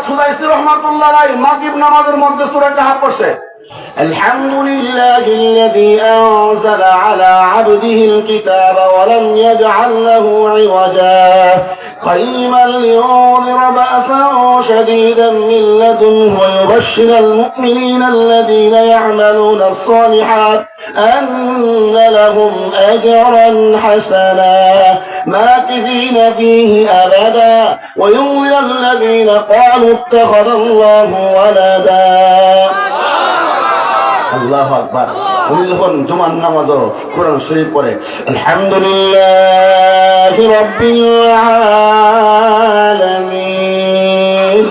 সুদাইসি রাহমাতুল্লাহ আলাইহি মাগরিব নামাজের মধ্যে সূরা কাহফ পড়ছে। الحمد لله الذي أنزل على عبده الكتاب ولم يجعل له عوجا قيما لينذر بأسا شديدا من لدنه ويبشر المؤمنين الذين يعملون الصالحات أن لهم أجرا حسنا ماكثين فيه أبدا وينذر الذين قالوا اتخذ الله ولدا আল্লাহু আকবার। উনি যখন জুমার নামাজও কোরআন শরীফ পড়ে আলহামদুলিল্লাহি রাব্বিল আলামিন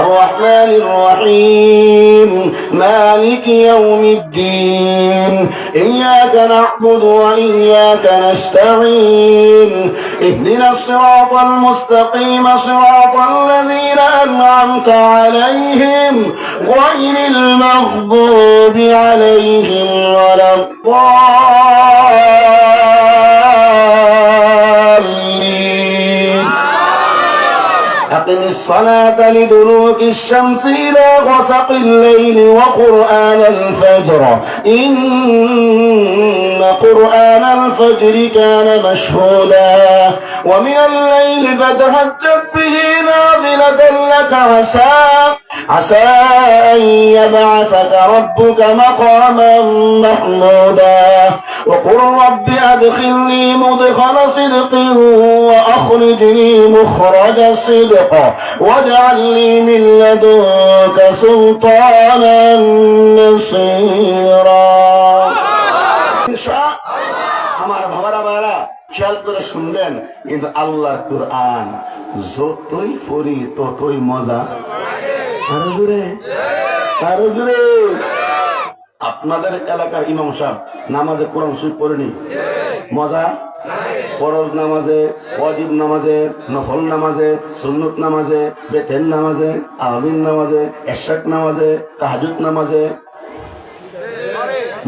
الرحمن الرحيم مالك يوم الدين إياك نعبد وإياك نستعين اهدنا الصراط المستقيم صراط الذين أنعمت عليهم غير المغضوب عليهم ولا الضالين أقم الصلاة لدلوك الشمس إلى غسق الليل وقرآن الفجر إن قرآن الفجر كان مشهودا ومن الليل فتهجد به نافلة لك عسى أن يبعثك ربك مقاما محمودا وقل رب أدخلني مدخل صدق وأخرجني مخرج صدق واجعل لي من لدنك سلطانا نصيرا আমার বাবারা বাবারা খেয়াল করে শুনবেন, কিন্তু আল্লাহর কুরআন যতই পড়ি ততই মজা। আরো জোরে, আরো জোরে। আপনাদের এলাকার ইমাম সাহেব নামাজে কোরআন শরীফ পড়েনি? মজা? ফরজ নামাজে, ওয়াজিব নামাজে, নফল নামাজে, সুন্নত নামাজে, বেতের নামাজে, আমিন নামাজে, এশাক নামাজে, তাহাজ্জুদ নামাজে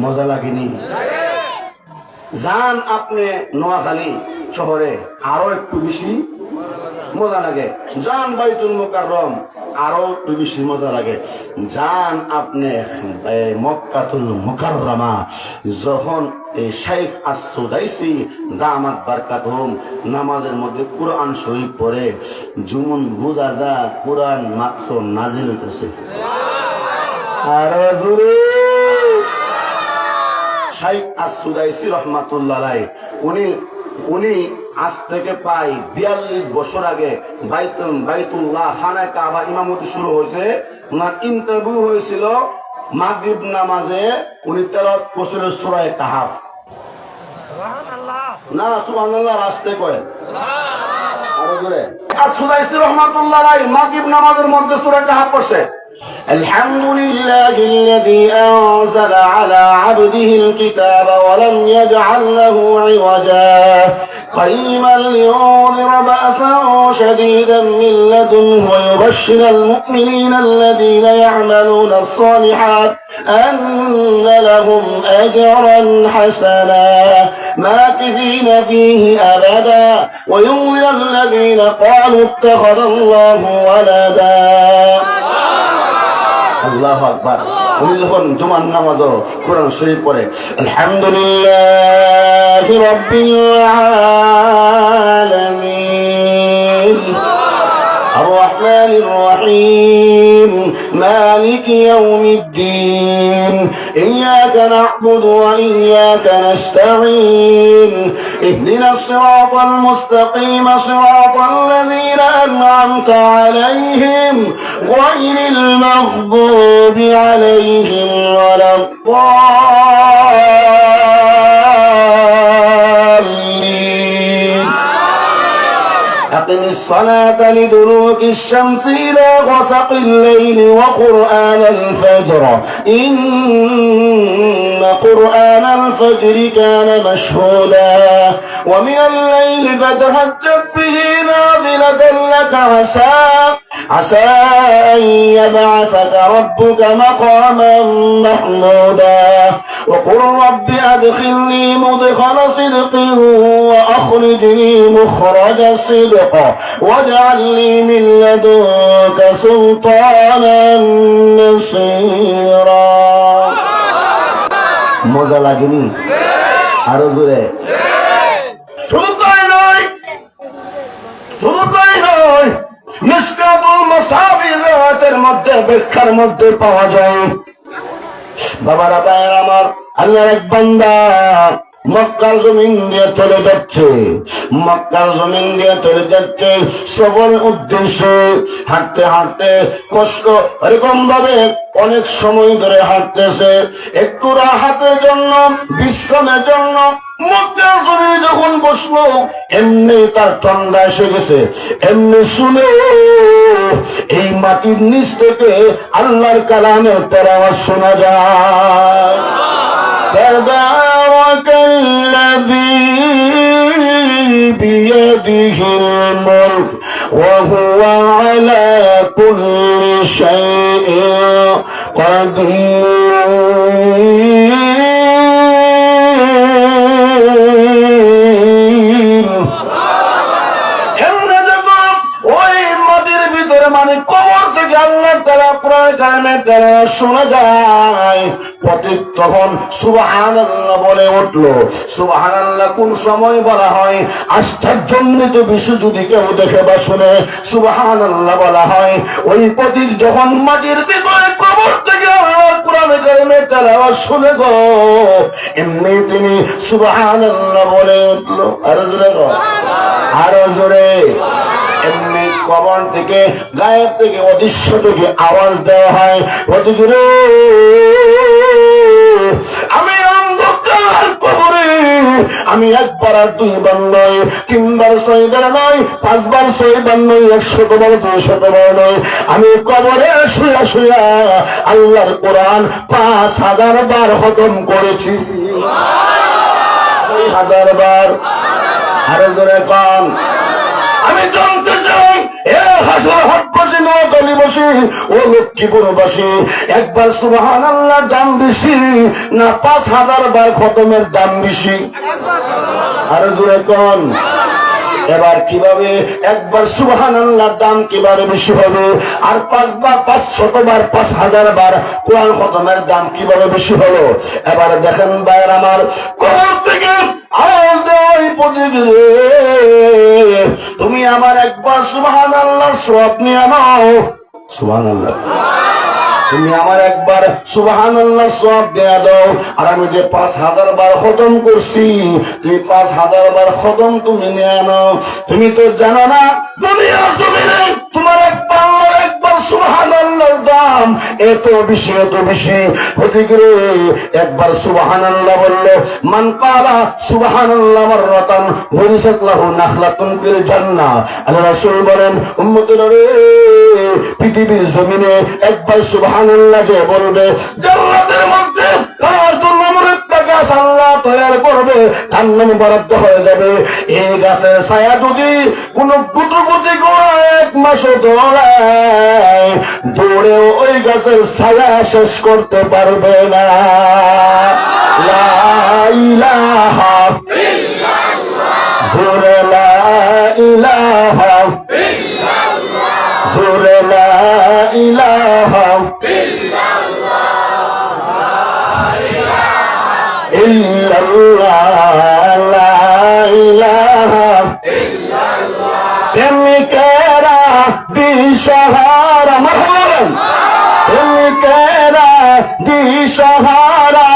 মজা লাগেনি? যান আপনি নোয়াখালী শহরে, আরো একটু বেশি মজা লাগে। যান বাইতুল মুকাররম, আরো একটু বেশি মজা লাগে। যান আপনি মক্কাতুল মুকাররমা, যখন এই শাইখ আস-সুদাইসি দামাত বারকাতুহুম নামাজের মধ্যে কোরআন শরীফ পড়ে, যেমন বোঝা যা কোরআন মাত্র নাজিল হইতেছে। আরো জোরে। শাইখ আস-সুদাইসি রাহমাতুল্লাহ আলাইহি উনি আজ থেকে প্রায় 42 বছর আগে বাইতুল্লাহ খানায় কাবা ইমামতি শুরু হয়েছে। ওনার ইন্টারভিউ হয়েছিল মাগরিব নামাজে, উনি তেলাওয়াত করছিলেন সূরা কাহফ। না সুবহানাল্লাহ, রাস্তে কয় আরো জোরে। আস-সুদাইসি রাহমাতুল্লাহ আলাইহি মাগরিব নামাজের মধ্যে সূরা কাহফ পড়ছে। الحمد لله الذي أنزل على عبده الكتاب ولم يجعل له عوجا قيما لينذر بأسا شديدا من لدنه ويبشر المؤمنين الذين يعملون الصالحات أن لهم أجرا حسنا ماكثين فيه أبدا وينذر الذين قالوا اتخذ الله ولدا আল্লাহু আকবার। উনি যখন জুমার নামাজও কোরআন শরীফ পড়ে আলহামদুলিল্লাহি রাব্বিল আলামিন الرحمن الرحيم مالك يوم الدين إياك نعبد وإياك نستعين اهدنا الصراط المستقيم صراط الذين أنعمت عليهم غير المغضوب عليهم ولا الضالين أقم الصلاة لدلوك الشمس إلى غسق الليل وقرآن الفجر إن إن قرآن الفجر كان مشهودا ومن الليل فتهجد به نافلة لك عسى أن يبعثك ربك مقاما محمودا وقل رب أدخلني مدخل صدق وأخرجني مخرج صدق واجعل لي من لدنك سلطانا نصيرا মজা লাগেনি আরো জোরে শুধু তাই নয় মিশকাতুল মাসাবির রাতের মধ্যে ব্যাখ্যার মধ্যে পাওয়া যায় বাবারা ভাইয়েরা আমার আল্লাহর এক বান্দা মক্কার জমিন দিয়ে চলে যাচ্ছে সফর উদ্দেশ্যে হাঁটতে হাঁটতে কষ্ট এরকম ভাবে অনেক সময় ধরে হাঁটতেছে একটু রাহাতের জন্য বিশ্রামের জন্য মক্কার জমিনে যখন বসলো এমনি তার ঠান্ডা এসে গেছে এমনি শুনে এই মাটির নিচ থেকে আল্লাহর কালামের তেলাওয়াত শোনা যায় تبارك الذي بيده الملك وهو على كل شيء قدير ওই মাটির ভিতরে মানে কবর থেকে আল্লাহ তাআলা কোরআন কারিমের তেলাওয়াত শোনা যায় পথিক তখন সুবহানাল্লাহ বলে উঠলো সুবহানাল্লাহ কোন সময় বলা হয় আশ্চর্যজনিত বিষয় যদি কেউ দেখে বা শুনে সুবহানাল্লাহ বলা হয় ওই পথিক যখন মাটির ভিতরে কবর থেকে আল্লাহর কোরআন কারিমের তেলাওয়াত শুনে গো এমনি তিনি সুবহানাল্লাহ বলে উঠলো আরো জোরে এমনি কবর থেকে গায়েব থেকে অদৃশ্য থেকে আওয়াজ দেওয়া হয় অতিদূরে আমি অন্ধকার কবরে আমি একবার আর দুইবার নয় তিনবার ছয়বার নয় পাঁচবার ছয়বার নয় 100 বার 200 বার নয় আমি কবরে শুয়া শুয়া আল্লাহর কোরআন 5000 বার খতম করেছি 2000 বার আরো জোরে কম আমি জানতে চাই হাটবাসী নোয়াখালীবাসী ও লক্ষ্মীপুরবাসী একবার সুবহানাল্লাহর দাম বেশি না 5000 বার খতমের দাম বেশি আরো জোরে কোন এবার কিভাবে একবার সুবহানাল্লাহর দাম কিভাবে বেশি হবে আর 500 বার 5000 বার কোরআন খতমের দাম কিভাবে বেশি হলো এবার দেখেন ভাইয়ের আমার কবর থেকে আওয়াজ দেওয়াই পড়ে তুমি আমার একবার সুবহানাল্লাহর সওয়াব নিয়ে নাও সুবহানাল্লাহ তুমি আমার একবার সুবহানাল্লাহ সওয়াব দেয়া দাও আর আমি যে 5000 বার খতম করছি তুমি 5000 বার খতম তুমি নিয়ে নাও তুমি তো জানো না দুনিয়ার জমিনে তোমার একবার সুবহানাল্লাহর দাম এত বেশি হতে একবার সুবহানাল্লাহ বললো মান ক্বালা সুবহানাল্লাহ মাররাতান বুরিসাত লাহু নাখলাতুন ফিল জান্নাহ আল্লাহ রাসূল বলেন উম্মতেরা রে পৃথিবীর জমিনে একবার সুবহানাল্লাহ যে বলবে জান্নাতের মধ্যে তার জন্য একটা গাছ আল্লাহ তৈরি করবে তার নাম বরাদ্দ হয়ে যাবে এই গাছের ছায়া যদি কোন গুটি করে 1 মাস দৌড়েও ওই গাছের ছায়া শেষ করতে পারবে না লা ইলাহা ইল্লাল্লাহ জোরে লা ইলাহা ইল্লাল্লাহ জোরে লা ইলাহা ইল্লাল্লাহ লা ইলাহা ইল্লাল্লাহ প্রেমিকেরা দিশাহারা মারহাবান প্রেমিকেরা দিশাহারা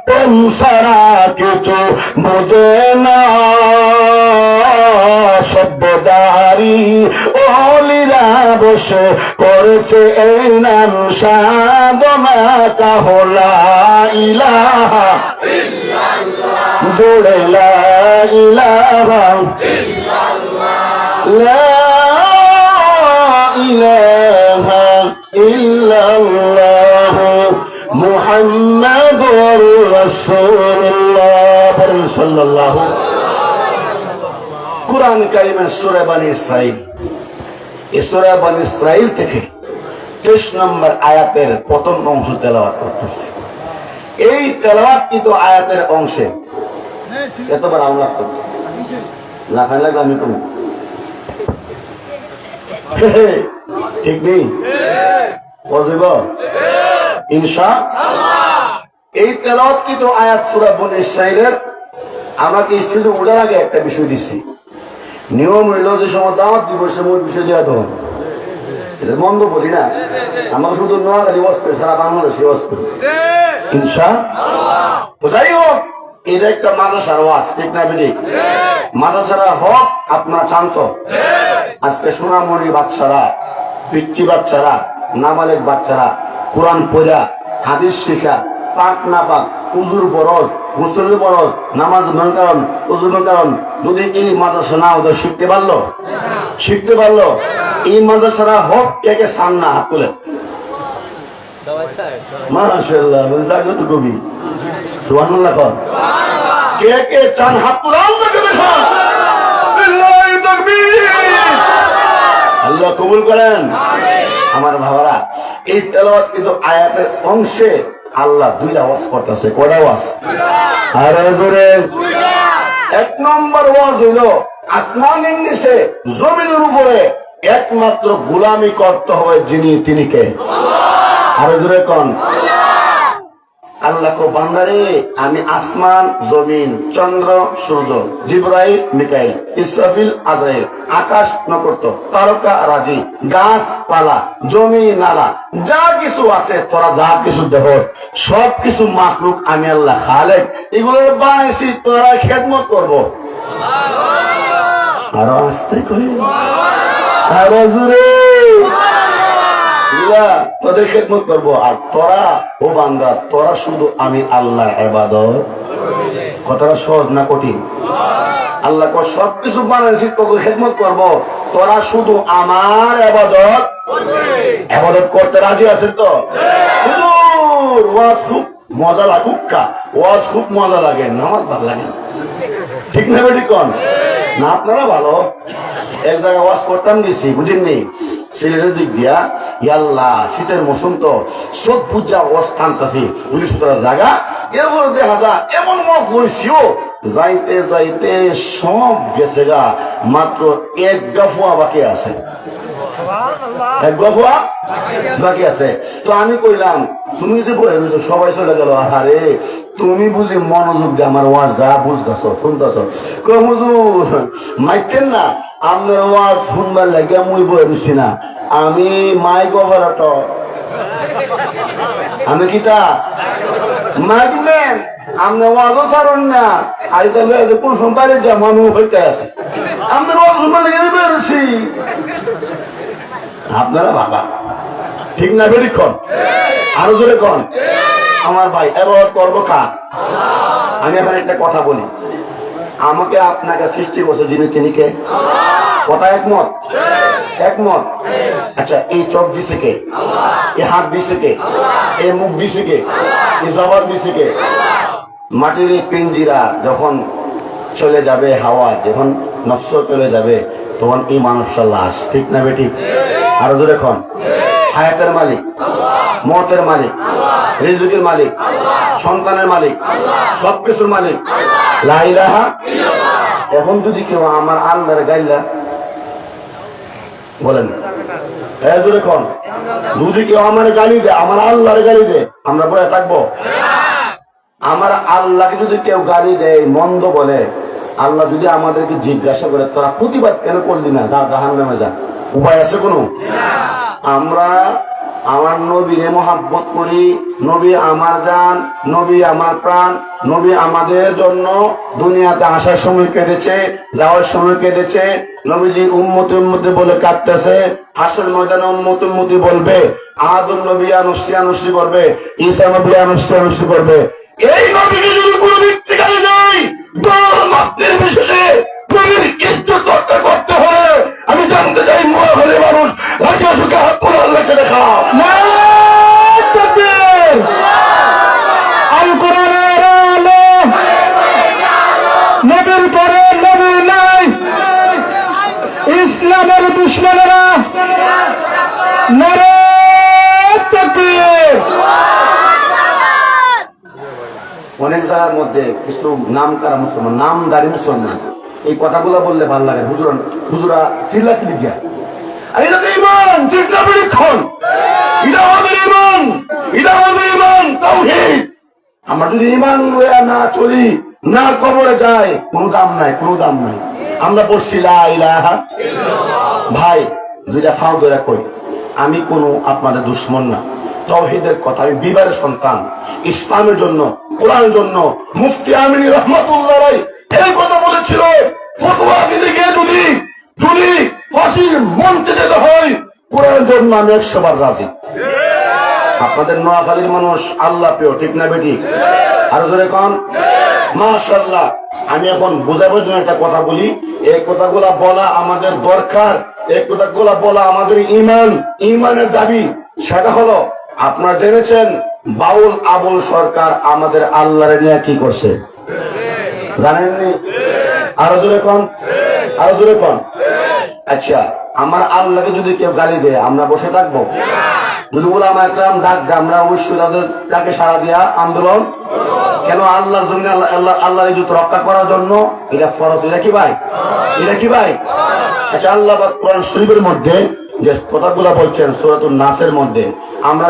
প্রেম ছাড়া কিছু বোঝে না সভ্যদারি ওলিরা বসে করেছে এই নাম সাধনা কাহলা ইলাহা ইল্লাল্লাহ জোড়ে লা ইলাহা ইল্লাল্লাহ লা ইলাহা ইল্লাল্লাহ মুহাম্মাদুর রাসূলুল্লাহ সাল্লাল্লাহু। কুরআন কারীমের সূরা বনী ইসরাঈল, এই সূরা বনী ইসরাঈল থেকে 23 নম্বর আয়াতের প্রথম অংশ তেলাওয়াত করতেছি। এই তেলাওয়াতকৃত আয়াতের অংশে এতবার আওয়াজ করতে লাফাই লাগবে, আমি কম ঠিক নেই বুঝব ইনশাআল্লাহ। এই তেলাওয়াতকৃত আয়াত সূরা বনী ইসরাঈলের আমাকে স্টেজে ওঠার আগে একটা বিষয় দিচ্ছি। নিয়ম হইল যে সময় দাওয়াত দিব সে সময় বিষয় দেওয়া তখন এটা মন্দ বলি না, আমাকে শুধু নোয়াখালী ওয়াজ করে সারা বাংলাদেশে ওয়াজ করি ইনশাআল্লাহ। তো যাই হোক, এটা একটা মাদ্রাসার ওয়াজ, ঠিক না বেটি? মাদ্রাসারা হক আপনারা শান্ত। আজকে সোনামণি বাচ্চারা, পিচ্চি বাচ্চারা, নাবালেগ বাচ্চারা কোরআন পড়া, হাদিস শিখা, পাক না পাক, উজুর ফরজ, গোসলের ফরজ, নামাজ কারণ, উজুর কারণ, যদি এই মাদ্রাসা না ওদের শিখতে পারলো এই মাদ্রাসারা হক কে কে সামনা হাত তুলে মাশাআল্লাহ জাগ্রত কবি সুবহানাল্লাহ কর কে কে চান হাত তুলে আল্লাহকে দেখান বিল্লাহি তাকবীর। আল্লাহ কবুল করেন আমার ভাইরা। এই তেলাওয়াত কিন্তু আয়াতের অংশে আল্লাহ দুইটা ওয়াজ করতেছে। কয়টা ওয়াজ? আরে জোরে। এক নম্বর ওয়াজ হইল আসমানের নিচে জমিনের উপরে একমাত্র গোলামি করতে হবে যিনি, তিনি কে? আরে জোরে কোন? আল্লাহ কো বান্দারে আমি আসমান, জমিন, চন্দ্র, সূর্য, জিবরাইল, মিকাইল, ইসরাফিল, আজরাইল, আকাশ, নক্ষত্র, তারকা, রাজি, গাছপালা, জমি, নালা, যা কিছু আছে তোরা যা কিছু দেখ সব কিছু মাখলুক আমি আল্লাহ খালেক, এগুলোর বানাইছি তোরা খেদমত করব। আরো আস্তে করে আরো জোরে তোদের খেদমত করবো। আর তোরা ও বান্দা তোরা শুধু আমি আল্লাহর ইবাদত। কথাটা সহজ না কঠিন? আল্লাহ কো সবকিছু বানাইছি তোকে খেদমত করব, তোরা শুধু আমার ইবাদত করতে রাজি আছেন তো? হুজুর ওয়াজ খুব মজা লাগুক, ওয়াজ খুব মজা লাগে, নামাজ ভালো লাগে ঠিক না বেটি কোন? না আপনারা ভালো। এক জায়গায় ওয়াজ করতাম গেছি বুঝেননি, সিলেটের দিক দিয়া, ইয়াল্লাহ শীতের মৌসুম তো সব পূজা ওয়াজ টানতাছি 19-17 জায়গা। এরপরে দেখা যা এমন মত বলছিও যাইতে যাইতে সব গেছে গা, মাত্র এক গাফুয়া বাকি আছে, এক গাফুয়া বাকি আছে। তো আমি কইলাম তুমি যে বলে সবাই চলে গেল, আরে তুমি বুঝি মনোযোগ দিয়ে আমার ওয়াজটা বুঝতেছ শুনতেছ। কই হুজুর মাইতেন না, আপনার ওয়াজ শুনবার লাগিয়া মুই বই রুছি না, আমি মাইক অপারেটর, আমি কিতা মাইক ম্যান, আপনার ওয়াজও ছাড়ুন না। আর কোন সম্পারে যা মানুষ হইতে আছে, আপনার ওয়াজ শুনবার লাগে আমি বই রুছি। আপনারা বাবা ঠিক না বেরিক কন? আরো জোরে কন আমার ভাই। এবার করবো কার? আমি এখন একটা কথা বলি, আমাকে আপনাকে সৃষ্টি করছে যিনি, তিনি কে? কথা একমত? একমত। আচ্ছা এই চোখ দিছে কে? এই হাত দিছে কে? এই মুখ দিছে কে? এই জবান দিছে কে? মাটির এই পিঞ্জিরা যখন চলে যাবে, হাওয়া যখন নফস চলে যাবে, তখন এই মানুষটা লাশ, ঠিক না বেটি? আরো জোরে খন। হায়াতের মালিক, মতের মালিক, রিজিকের মালিক, সন্তানের মালিক, সবকিছুর মালিক, লা ইলাহা ইল্লাল্লাহ। এখন যদি কেউ আমার আল্লাহর গাইলা বলেন, জোরে কোন? যদি কেউ আমার গালি দেয়, আমার আল্লাহর গালি দেয়, আমরা বলে থাকবো? আমার আল্লাহকে যদি কেউ গালি দেয়, মন্দ বলে, আল্লাহ যদি আমাদেরকে জিজ্ঞাসা করে তোরা প্রতিবাদ কেন করলি না, যা জাহান্নামে যা, উপায় আছে কোনো? আমরা আমার নবীরে মহাব্বত করি, নবী আমার জান, নবী আমার প্রাণ, নবী আমাদের জন্য দুনিয়াতে আসার সময় কেঁদেছে, যাওয়ার সময় কেঁদেছে। নবীজি উম্মতি উম্মতি বলে কাঁদতেছে, হাসর ময়দানে উম্মতি উম্মতি বলবে, আদম নবী আনুষ্ঠি আনুষ্ঠি করবে, ঈসা নবী আনুষ্ঠি আনুষ্ঠি করবে। এই নবীকে যদি কোনো ব্যক্তি গালি দেয়, দল মাত্রের বিশেষে নবীর ইজ্জত রক্ষা করতে হয়। আমি জানতে চাই মহাখালী মানুষ রাজিয়া সুখে হাত তুলে আল্লাহকে দেখা। আল কোরআনের মুসলমানেরা নারে তাকবীর। অনেক জায়গার মধ্যে কিছু নাম কারা মুসলমান, নামদারি মুসলমান, এই কথাগুলো বললে ভালো লাগে। হুজুরা চিল্লা চিল্লি গিয়া, আর এটা তো ঈমান, ঠিক না পরীক্ষণ, এটা আমাদের ঈমান, এটা আমাদের ঈমান তাওহীদ। আমরা যদি ঈমান লইয়া না চলি, না কবরে যাই, কোনো দাম নাই, কোনো দাম নাই। আমরা পড়ছি লা ইলাহা ইল্লাল্লাহ। ভাই দুইটা ফাও ধরে কই, আমি কোনো আপনাদের দুশ্মন না। তাওহীদের কথা, আমি বিবারের সন্তান। ইসলামের জন্য, কোরআনের জন্য মুফতি আমিনী রহমাতুল্লাহ আলাইহি এই কথা বলেছিল, ফতোয়া দিতে গিয়ে যদি ফাঁসির মঞ্চে যেতে হয়, কোরআনের জন্য আমি 100 বার রাজি। আপনাদের নোয়াখালীর মানুষ আল্লাহ প্রিয়, ঠিক না বেটি? আর জোরে কোন মাশাআল্লাহ। আমি এখন বুঝাবার জন্য একটা কথা বলি, এই কথাগুলা বলা আমাদের দরকার, এই কথাগুলা বলা আমাদের ইমানের দাবি। সেটা হলো, আপনারা জেনেছেন বাউল আবুল সরকার আমাদের আল্লাহরে নিয়ে কি করছে জানেননি? আরো জোরে কোন, আরো জোরে কোন। আচ্ছা, আমার আল্লাহকে যদি কেউ গালি দেয় আমরা বসে থাকবো? যদি ওলামা একরাম ডাক দেয় আমরা অবশ্যই তাদের ডাকে সাড়া দিয়া আন্দোলন কেন? আল্লাহর জন্য, আল্লাহর ইজ্জত রক্ষা করার জন্য। এটা ফরজ, এটা কি ভাই? এটা কি ভাই? আচ্ছা, আল্লাহ পাক কোরআন শরীফের মধ্যে যে কথাগুলো বলছেন সূরাতুন নাসের মধ্যে, আমরা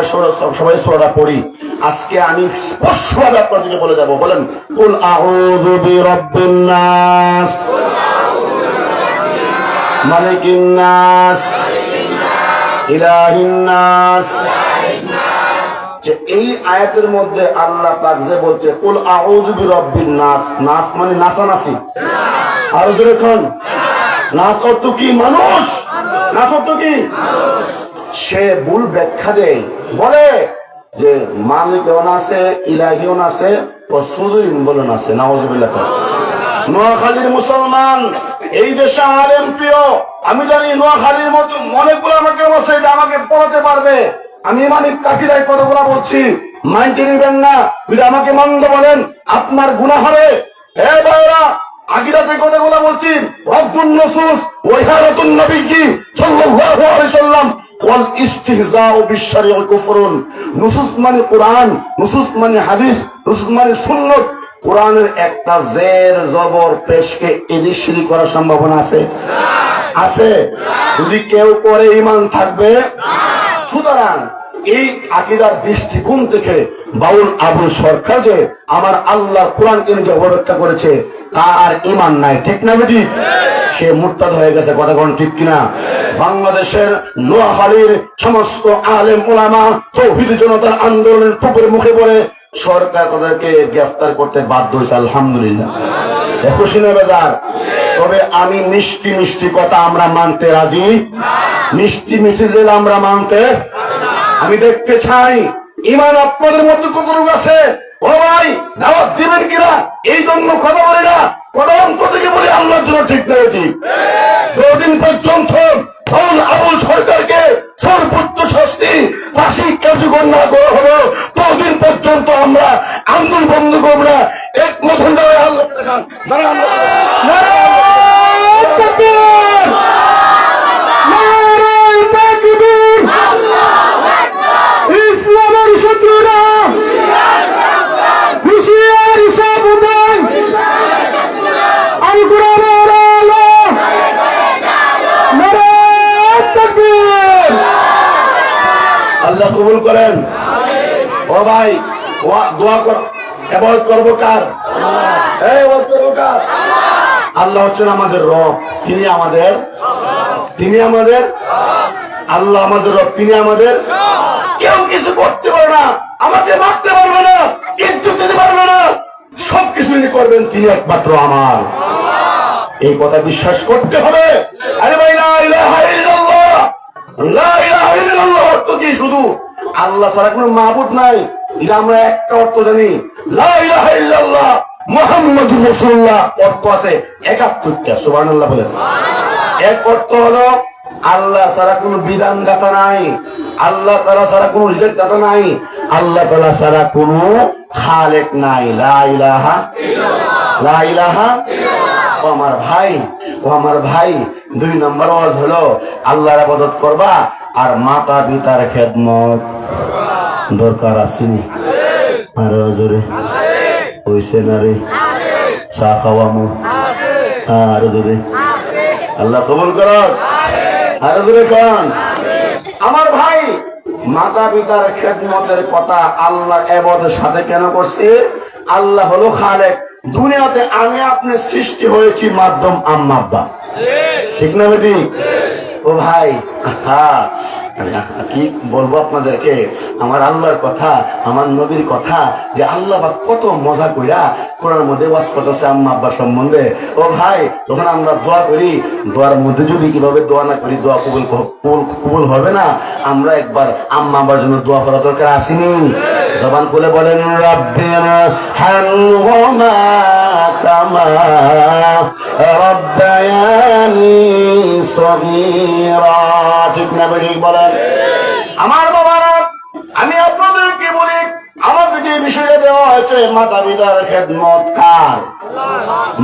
সবাই সূরাটা পড়ি। আজকে আমি স্পষ্টভাবে আপনাদেরকে বলে যাব, বলেন কুল আউযু বিরাব্বিন নাস, মালিকিন নাস, ইলাহিন নাস। যে এই আয়াতের মধ্যে আল্লাহ পাক যে বলছে কুল আউযু বিরাব্বিন নাস, নাস মানে নাসানাসি। আর যখন নাস অর্থ কি? মানুষ। নাস অর্থ কি? সে ভুল ব্যাখ্যা দেয়, বলে যে মালিকও আছে, ইলাহিও আছে, সুদুরিন বলেন আছে। নাউযুবিল্লাহ। নোয়াখালীর মুসলমান, এই দেশে আলেম প্রিয়। আমি জানি নোয়াখালীর মতো অনেকগুলো আমাকে আছে যে আমাকে পড়াতে পারবে। আমি মানিক কাকিরাই কথাগুলো বলছি, মাইন্ডে নিবেন না। যদি আমাকে মন্দ বলেন আপনার গুনাহ হবে। হে ভাইরা, আকিরাতে কথাগুলো বলছি, রদ্দুন নুসুস ওয়া ইহারাতুন নবী সাল্লাল্লাহু আলাইহি সাল্লাম ওয়াল ইস্তিহজাউ বিশ-শরঈ কুফরুন। নুসুস মানে কোরআন, নুসুস মানে হাদিস, নুসুস মানে সুন্নাত। কোরআনের একটা জের জবর পেশকে এদিক শিরিক করার সম্ভাবনা আছে? আছে। যদি কেউ করে ঈমান থাকবে। সুতরাং এই আকীদার দৃষ্টিকোণ থেকে বাউল আবুল সরকার যে আমার আল্লাহর কোরআনকে নিজে অবব্যাখ্যা করেছে, তার ঈমান নাই, ঠিক না বেটি? সে মুরতাদ হয়ে গেছে। কথা কোন ঠিক কিনা? বাংলাদেশের নোয়াখালীর সমস্ত আলেম ওলামা তাওহীদ জনতার আন্দোলনের পুকুরে মুখে পড়ে সরকার তাদেরকে গ্রেফতার করতে বাধ্য হয়েছে। আলহামদুলিল্লাহ, খুশি না বেজার? তবে আমি মিষ্টি মিষ্টি কথা আমরা মানতে রাজি, মিষ্টি মিষ্টি জেল আমরা মানতে। আমি দেখতে চাই ঈমান আপনাদের মধ্যে কতটুকু আছে। ও ভাই, দাওয়াত দিবেন কিনা? এই জন্য কথা বলি না, কথা অন্তর থেকে বলি আল্লাহর জন্য, ঠিক না ঠিক? যতদিন পর্যন্ত বাউল আবুল সরকারকে সর্বোচ্চ শাস্তি ফাঁসি কার্যকর না করা হলো, ততদিন পর্যন্ত আমরা আন্দোলন বন্ধ করব না। একমত হয়ে যাবে। ইসলামের শত্রুরা হুঁশিয়ার সাবধান, আল কোরআনের আলো, নারে তাকবীর। আল্লাহ কবুল করেন। ও ভাই, দোয়া কর, ইবাদত করব কার? এই ইবাদত করব কার? আল্লাহ হচ্ছেন আমাদের রব, তিনি আমাদের আল্লাহ আমাদের রব, তিনি আমাদের। কেউ কিছু করতে পারবে না, আমাকে মারতে পারবে না, ইজ্জত দিতে পারবে না, সবকিছু তিনি করবেন, তিনি একমাত্র আমার। এই কথা বিশ্বাস করতে হবে। আরে ভাই, লা ইলাহা ইল্লাল্লাহ, লা ইলাহা ইল্লাল্লাহ অর্থ কি? শুধু আল্লাহ ছাড়া কোনো মাবুদ নাই, এটা আমরা একটা অর্থ জানি। লা ইলাহা ইল্লাল্লাহ মুহাম্মাদুর রাসূলুল্লাহ অর্থ আছে ৭১টা। সুবহানাল্লাহ বলেন। এক অর্থ হলো আল্লাহ ছাড়া কোনো বিধানদাতা নাই, আল্লাহ তাআলা ছাড়া কোনো রিজিক দাতা নাই, আল্লাহ তাআলা ছাড়া কোনো খালেক নাই। লা ইলাহা ইল্লাল্লাহ, লা ইলাহা। ও আমার ভাই 2 নম্বর ওয়াজ হলো আল্লাহর ইবাদত করবা আর মাতা পিতার খেদমত দরকার আসেনি? আরো জোরে হইছে না রে? চা খাওয়ামু আরো জোরে, আল্লাহ কবুল করুক। আরো জোরে কোন আমার ভাই, মাতা পিতার খেদমতের কথা আল্লাহর ইবাদতের সাথে কেন করছে? আল্লাহ হলো খালেক। দুনিয়াতে আমি আপনি সৃষ্টি হয়েছি মাধ্যম আম্মা আব্বা, ঠিক না বেটি? ও ভাই, কি বলবো আপনাদেরকে, আমার আল্লাহর কথা, আমার নবীর কথা, যে আল্লাহ বা কত মজা কইরা কোরআনের মধ্যে ওয়াজ করতেছে আম্মা আব্বা সম্বন্ধে। ও ভাই, তখন আমরা দোয়া করি, দোয়ার মধ্যে যদি কিভাবে দোয়া না করি দোয়া কবুল হবে না। আমরা একবার আম্মা আব্বার জন্য দোয়া করা দরকার আসেনি? জবান খুলে বলেন রাব্বিনা হামহুমা কামা রাব্বায়ানি সগীরা, ঠিক না বেটি? বলেন আমার বাবারা, আমি আপনাদেরকে বলি, আমাদেরকে বিষয়ে দেওয়া হয়েছে মাতা পিতার খেদমত। কার?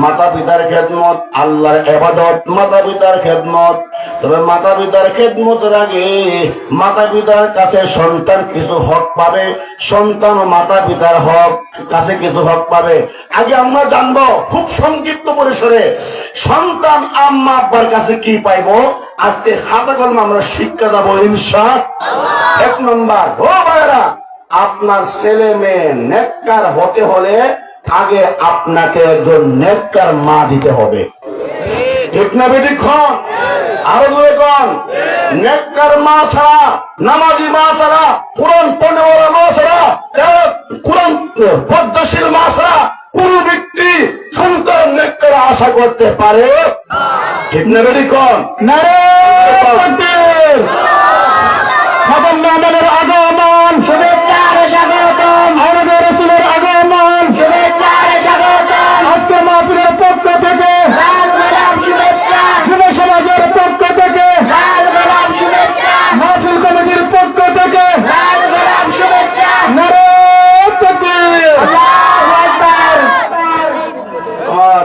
মাতা পিতার খেদমত, আল্লাহর ইবাদত, মাতা পিতার খেদমত। তবে মাতা পিতার খেদমতের আগে মাতা পিতার কাছে সন্তান কিছু হক পাবে, সন্তান ও মাতা পিতার হক কাছে কিছু হক পাবে। আগে আমরা জানবো খুব সংক্ষিপ্ত পরিসরে সন্তান আম্মা আব্বার কাছে কি পাইবো। আজকে খাতা কলমে আমরা শিক্ষা যাবো ইনশাআল্লাহ। 1 নম্বর, ও ভাইরা, আপনার ছেলে মেয়ে নেককার হতে হলে আগে আপনাকে একজন নেককার মা দিতে হবে, ঠিক না বেটি? আরো জোরে কোন, নেককার মা ছাড়া, নামাজি মা ছাড়া, কোরআন পড়নেওয়ালা মা ছাড়া, কোরআন পদ্মশীল মা ছাড়া কোন ব্যক্তি সন্তান নেককার আশা করতে পারে, ঠিক না বেটি? কোন নারে তাকবীর, খতম মেহমানের আগমন, শুভেচ্ছা আর স্বাগতম। আমাদের রাসূলের আগমন, শুভেচ্ছা আর স্বাগতম। আজকে মাহফিলের পক্ষ থেকে লাল গোলাপ শুভেচ্ছা, যুব সমাজের পক্ষ থেকে লাল গোলাপ শুভেচ্ছা, মাহফিল কমিটির পক্ষ থেকে লাল গোলাপ শুভেচ্ছা। নারে তাকবীর, আল্লাহু আকবার। আমার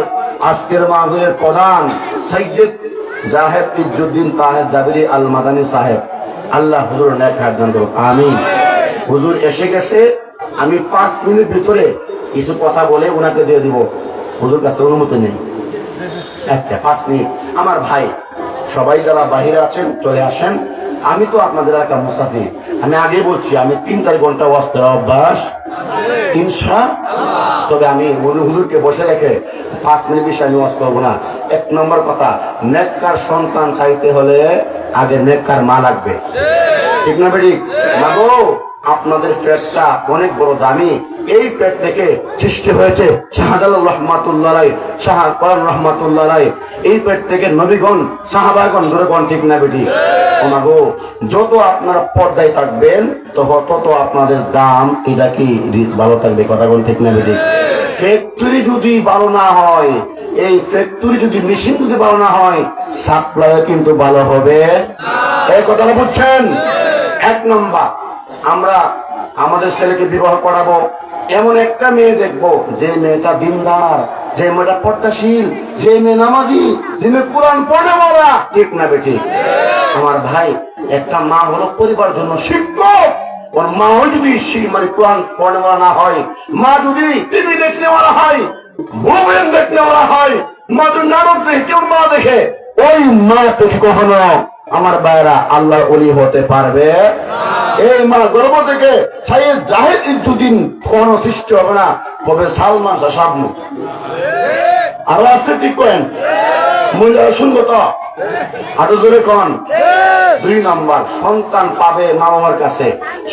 আজকের মাহফিলের প্রধান সৈয়দ জাহেদ ইজ্জুদ্দিন তাহের জাবিরি আল মাদানী সাহেব, আল্লাহ হুজুর নেক হায়াত দান করুন, আমিন। হুজুর এসে গেছে, আমি 5 মিনিট ভিতরে কিছু কথা বলে ওনাকে দিয়ে দিব। হুজুর কাছে অনুমতি নেই। আচ্ছা, 5 মিনিট। আমার ভাই সবাই যারা বাহিরে আছেন চলে আসেন। আমি তো আপনাদের এলাকার মুসাফির, আমি আগে বলছি আমি 3-4 ঘন্টা ওয়াজ করার অভ্যাস ইনশাআল্লাহ। তবে আমি হুজুরকে বসে রেখে 5 মিনিট বেশি আমি ওয়াজ করবো না। 1 নম্বর কথা, নেককার সন্তান চাইতে হলে আগে নেককার মা লাগবে, ঠিক না বেটি? না গো, আপনাদের পেটটা অনেক বড় দামি। এই পেট থেকে সৃষ্টি হয়েছে শাহজালাল রহমাতুল্লাহ আলাইহি, শাহ কোরআন রহমাতুল্লাহ আলাইহি। এই পেট থেকে নবীগণ, সাহাবাগণ ধরেগণ, ঠিক না বেটি? ও মা গো, যত আপনারা পর্দায় থাকবেন তত আপনাদের দাম এটা কি ভালো থাকবে, কথা বল, ঠিক না বেটি? ফ্যাক্টরি যদি ভালো না হয়, এই ফ্যাক্টরি যদি মেশিন যদি ভালো না হয়, সাপ্লাইও কিন্তু ভালো হবে। এই কথাটা বুঝছেন? 1 নম্বর, আমরা আমাদের ছেলেকে বিবাহ করাবো, এমন একটা মেয়ে দেখবো যে মেয়েটা দিনদার, যে মেয়েটা পর্দাশীল, যে মেয়ে নামাজি, যে মেয়ে কোরআন পড়ে বলা, ঠিক না বেটি? আমার ভাই, একটা মা হলো পরিবার জন্য শিক্ষক। ওর মাও যদি মানে কোরআন পড়ে বলা না হয়, মা যদি টিভি দেখতে বলা হয়, ভোজন দেখতে বলা হয়, মা যদি নাটক দেখে, কেউ মা দেখে, ওই মা থেকে কখনো আমার ভাইরা আল্লাহর ওলি হতে পারবে? এই মা গর্ব থেকে সৈয়দ জাহেদ ইজ্জুদ্দিন কোন সৃষ্টি হবে না, হবে সালমান শাবনু। আরো আসতে ঠিক করেন, মহিলা শুনবো তো, আরো জোরে কন। 2 নম্বর, সন্তান পাবে মা বাবার কাছে।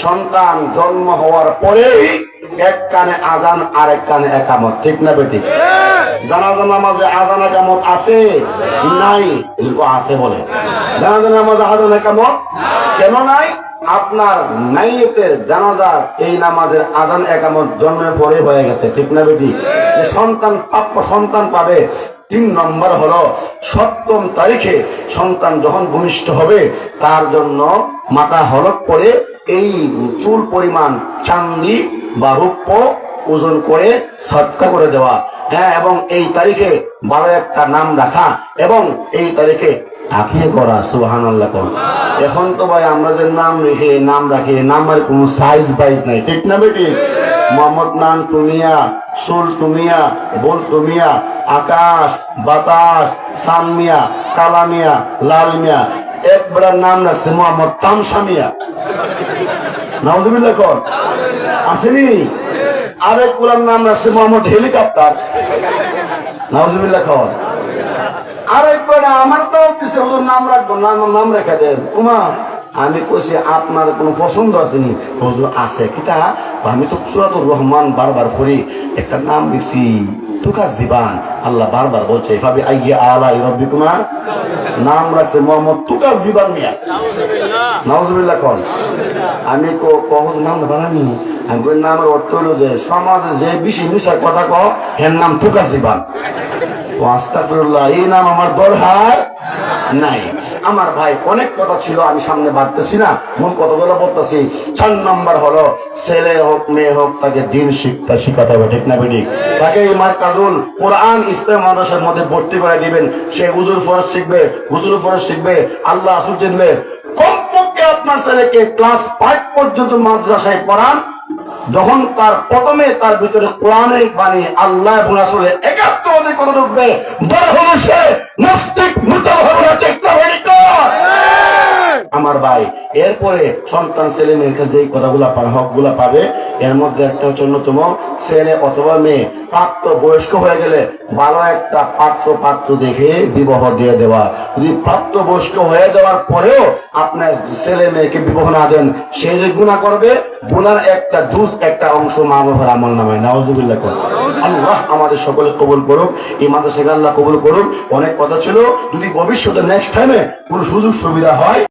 সন্তান জন্ম হওয়ার পরেই এক কানে আজান আর এক কানে একামত, ঠিক না বেটি? জানাজা নামাজে আজান একামত আছে নাই? আছে বলে। জানাজা নামাজে আজান একামত কেন নাই? আপনার নাইয়েতের জানাজার এই নামাজের আজান একামত জন্মের পরে হয়ে গেছে, ঠিক না বেটি? যে সন্তান প্রাপ্য সন্তান পাবে। 3 নম্বর হলো 7ম তারিখে সন্তান যখন ভূমিষ্ঠ হবে তার জন্য মাথা হলক করে এই চুল পরিমাণ চাঁদি বা রূপ্য ওজন করে সৎকা করে দেওয়া। হ্যাঁ, এবং এই তারিখে ভালো একটা নাম রাখা এবং এই তারিখে আঁকিয়ে করা। সুবহানাল্লাহ। এখন তো ভাই আমরা যে নাম রাখি নামের কোন সাইজ বাইজ নাই, ঠিক না বেটি? মোহাম্মদ নাম টুমিয়া, সুল টুমিয়া, বোল টুমিয়া, আকাশ, বাতাস, সামিয়া, কালামিয়া, লাল মিয়া। একবার নাম রাখছে মোহাম্মদ তামসামিয়া। নাউজুবিল্লাহ কোন আসেনি? আরেক গুলার নাম রাখছে মোহাম্মদ হেলিকপ্টার। নাউজুবিল্লাহ কোন। আরেকবার আমার তো নাম রাখবো না, নাম রেখে দেন উমা। আমি কইছি আপনার কোন পছন্দ আসেনি? হুজুর আছে কিতা? আমি তো সূরাতুর রহমান বারবার পড়ি, একটা নাম দিছি তুকাস জীবান। আল্লাহ বারবার বলছে ফাবি আইয়া আলা রাব্বিকুমা, নাম রাখছে মোহাম্মদ তুকাস জীবান মিয়া। নাউজুবিল্লাহ কোন। আমি কখন নাম বানানি? আমি কই নামের অর্থ হলো যে সমাজে যে বেশি মিশা কথা কয় এর নাম তুকাস জীবান। আস্তাগফিরুল্লাহ, এই নাম আমার দরকার নাই। আমার ভাই অনেক কথা ছিল, আমি সামনে বাড়তেছি না, মূল কথাগুলো বলতেছি। 4 নম্বর হলো ছেলে হোক মেয়ে হোক তাকে দিন শিখাতে হবে, ঠিক না বেটি? তাকে মারকাজুল কোরআন ইসলাম মাদ্রাসার মধ্যে ভর্তি করে দিবেন। সে উজুর ফরজ শিখবে, গোসল ফরজ শিখবে, আল্লাহ রাসূল চিনবে। কমপক্ষে আপনার ছেলেকে ক্লাস 5 পর্যন্ত মাদ্রাসায় পড়ান। যখন তার প্রথমে তার ভিতরে কোরআনের বাণী আল্লাহ এবং রাসূলের একাত্মবাদী করে ঢুকবে, বড় হলে সে নাস্তিক মুতাল হবে না, ঠিক না বেটি? আমার ভাই এরপরে সন্তান ছেলে মেয়ের কাছে যে কথাগুলা হকগুলা পাবে, এর মধ্যে একটা হচ্ছে অন্যতম, ছেলে অথবা মেয়ে প্রাপ্ত বয়স্ক হয়ে গেলে ভালো একটা পাত্র দেখে বিবাহ দিয়ে দেওয়া। যদি প্রাপ্ত বয়স্ক হয়ে যাওয়ার পরেও আপনার ছেলে মেয়েকে বিবাহ না দেন, সে যে গুনাহ করবে, গুনার একটা একটা অংশ মা বাবার আমল নামায়। নাউজুবিল্লাহ। আল্লাহ আমাদের সকলে কবুল করুক, এই মাদ্রাসাকে আল্লাহ কবুল করুক। অনেক কথা ছিল, যদি ভবিষ্যতে নেক্সট টাইমে কোন সুযোগ সুবিধা হয়